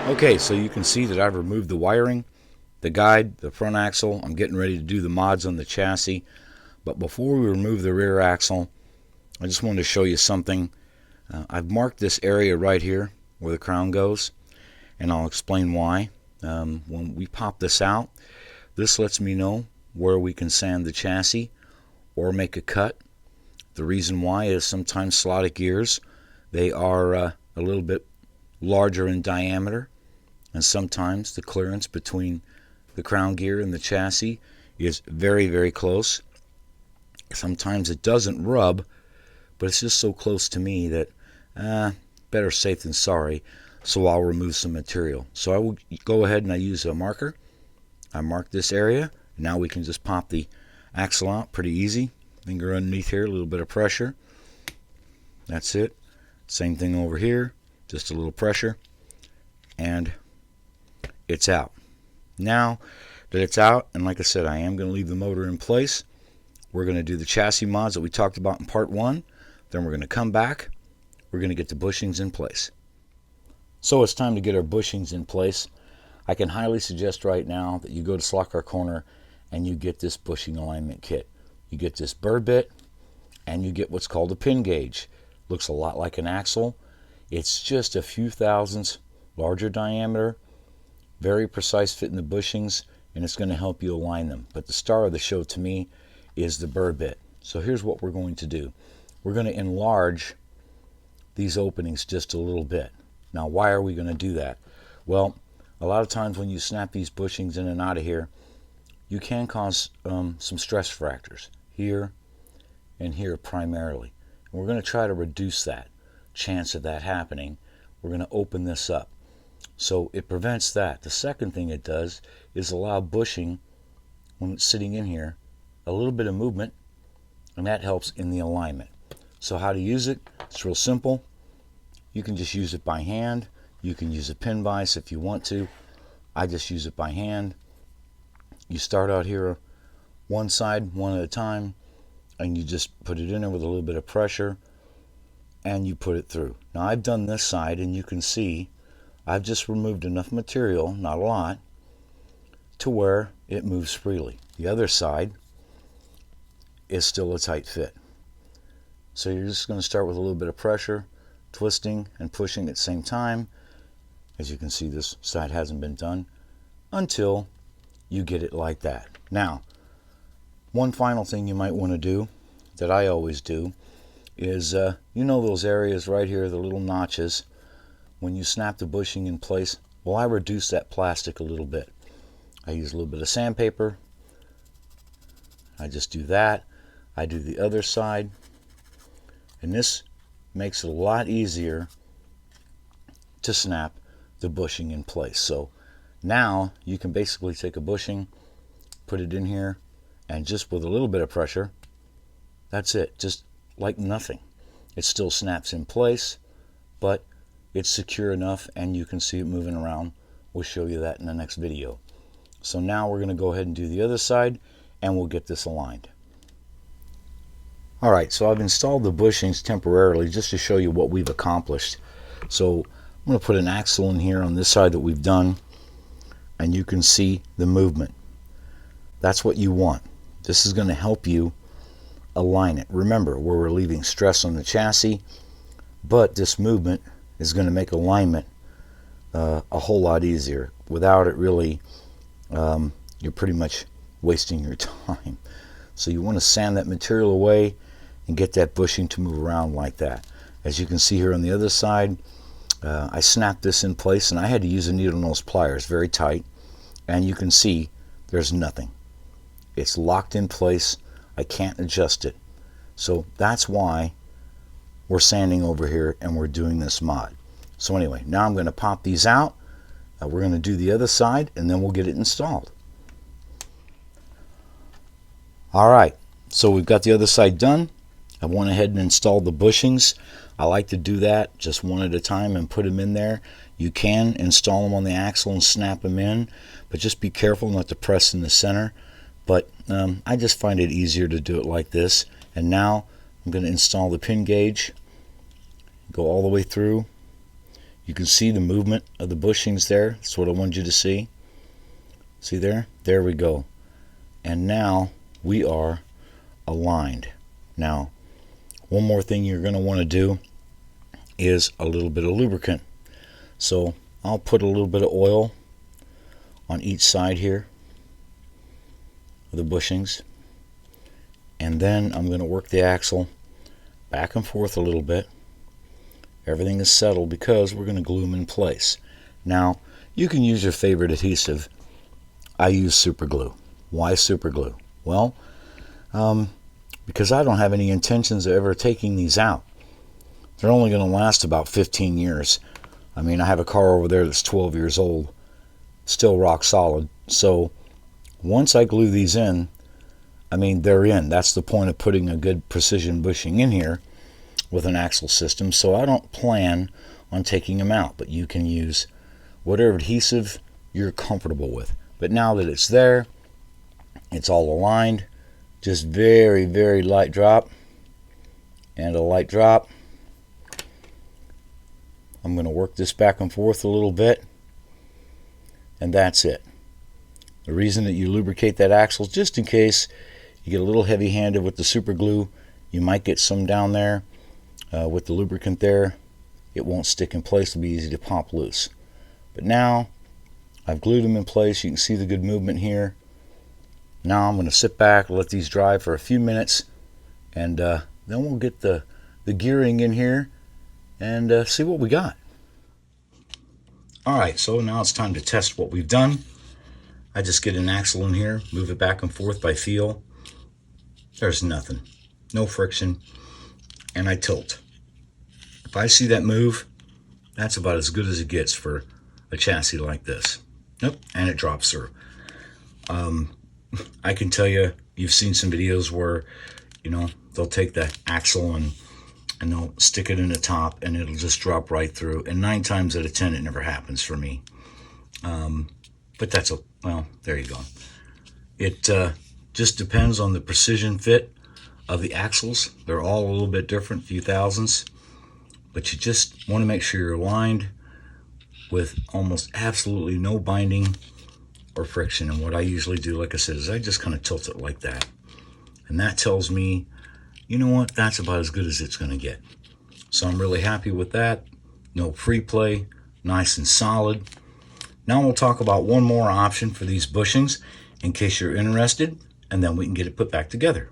Okay, so you can see that I've removed the wiring, the guide, the front axle. I'm getting ready to do the mods on the chassis. But before we remove the rear axle, I just wanted to show you something. I've marked this area right here where the crown goes, and I'll explain why. When we pop this out, this lets me know where we can sand the chassis or make a cut. The reason why is sometimes slotted gears, they are a little bit larger in diameter, and sometimes the clearance between the crown gear and the chassis is very, very close. Sometimes it doesn't rub, but it's just so close to me that better safe than sorry, so I'll remove some material. So I will go ahead and I use a marker. I mark this area. Now we can just pop the axle out pretty easy. Finger underneath here, a little bit of pressure. That's it. Same thing over here, just a little pressure, and it's out. Now that it's out, and like I said, I am going to leave the motor in place. We're going to do the chassis mods that we talked about in part 1. Then we're going to come back. We're going to get the bushings in place. So it's time to get our bushings in place. I can highly suggest right now that you go to Slot Car Corner and you get this bushing alignment kit. You get this burr bit and you get what's called a pin gauge. Looks a lot like an axle. It's just a few thousandths larger diameter, very precise fit in the bushings, and it's going to help you align them. But the star of the show to me is the burr bit. So here's what we're going to do. We're going to enlarge these openings just a little bit. Now, why are we going to do that? Well, a lot of times when you snap these bushings in and out of here, you can cause some stress fractures here and here primarily. And we're going to try to reduce that chance of that happening. We're going to open this up. So it prevents that. The second thing it does is allow bushing, when it's sitting in here, a little bit of movement, and that helps in the alignment. So how to use it? It's real simple. You can just use it by hand. You can use a pin vise if you want to. I just use it by hand. You start out here one side, one at a time, and you just put it in there with a little bit of pressure, and you put it through. Now I've done this side, and you can see I've just removed enough material, not a lot, to where it moves freely. The other side is still a tight fit. So you're just going to start with a little bit of pressure, twisting and pushing at the same time. As you can see, this side hasn't been done, until you get it like that. Now, one final thing you might want to do, that I always do, is you know those areas right here, the little notches, when you snap the bushing in place. Well, I reduce that plastic a little bit. I use a little bit of sandpaper. I just do that. I do the other side, and this makes it a lot easier to snap the bushing in place. So now you can basically take a bushing, put it in here, and just with a little bit of pressure, that's it, just like nothing. It still snaps in place, but it's secure enough, and you can see it moving around. We'll show you that in the next video. So now we're going to go ahead and do the other side, and we'll get this aligned. Alright, so I've installed the bushings temporarily just to show you what we've accomplished. So I'm going to put an axle in here on this side that we've done, and you can see the movement. That's what you want. This is going to help you align it. Remember, we're relieving stress on the chassis, but this movement is going to make alignment a whole lot easier. Without it, really, you're pretty much wasting your time. So you want to sand that material away and get that bushing to move around like that. As you can see here on the other side, I snapped this in place, and I had to use a needle nose pliers, very tight, and you can see there's nothing. It's locked in place. I can't adjust it. So that's why we're sanding over here and we're doing this mod. So anyway, now I'm going to pop these out. We're going to do the other side, and then we'll get it installed. Alright, so we've got the other side done. I went ahead and installed the bushings. I like to do that just one at a time and put them in there. You can install them on the axle and snap them in, but just be careful not to press in the center. But I just find it easier to do it like this. And now I'm going to install the pin gauge, go all the way through. You can see the movement of the bushings there. That's what I wanted you to see. See there? There we go. And now we are aligned. Now, one more thing you're going to want to do is a little bit of lubricant. So I'll put a little bit of oil on each side here of the bushings, and then I'm going to work the axle back and forth a little bit. Everything is settled because we're going to glue them in place. Now, you can use your favorite adhesive. I use super glue. Why super glue? Well, because I don't have any intentions of ever taking these out. They're only going to last about 15 years. I mean, I have a car over there that's 12 years old, still rock solid. So once I glue these in, I mean, they're in. That's the point of putting a good precision bushing in here with an axle system. So I don't plan on taking them out, but you can use whatever adhesive you're comfortable with. But now that it's there, it's all aligned. Just very, very light drop and a light drop. I'm going to work this back and forth a little bit, and that's it. The reason that you lubricate that axle is just in case you get a little heavy-handed with the super glue. You might get some down there with the lubricant there. It won't stick in place. It'll be easy to pop loose. But now I've glued them in place. You can see the good movement here. Now I'm going to sit back, let these dry for a few minutes, and then we'll get the gearing in here and see what we got. Alright, so now it's time to test what we've done. I just get an axle in here, move it back and forth by feel. There's nothing. No friction. And I tilt. If I see that move, that's about as good as it gets for a chassis like this. Nope, and it drops through. I can tell you, you've seen some videos where, you know, they'll take the axle and they'll stick it in the top and it'll just drop right through. And 9 times out of 10, it never happens for me. But that's well, there you go. It just depends on the precision fit of the axles. They're all a little bit different, few thousandths. But you just want to make sure you're aligned with almost absolutely no binding or friction. And what I usually do, like I said, is I just kind of tilt it like that. And that tells me, you know what, that's about as good as it's going to get. So I'm really happy with that. No free play, nice and solid. Now we'll talk about one more option for these bushings in case you're interested, and then we can get it put back together.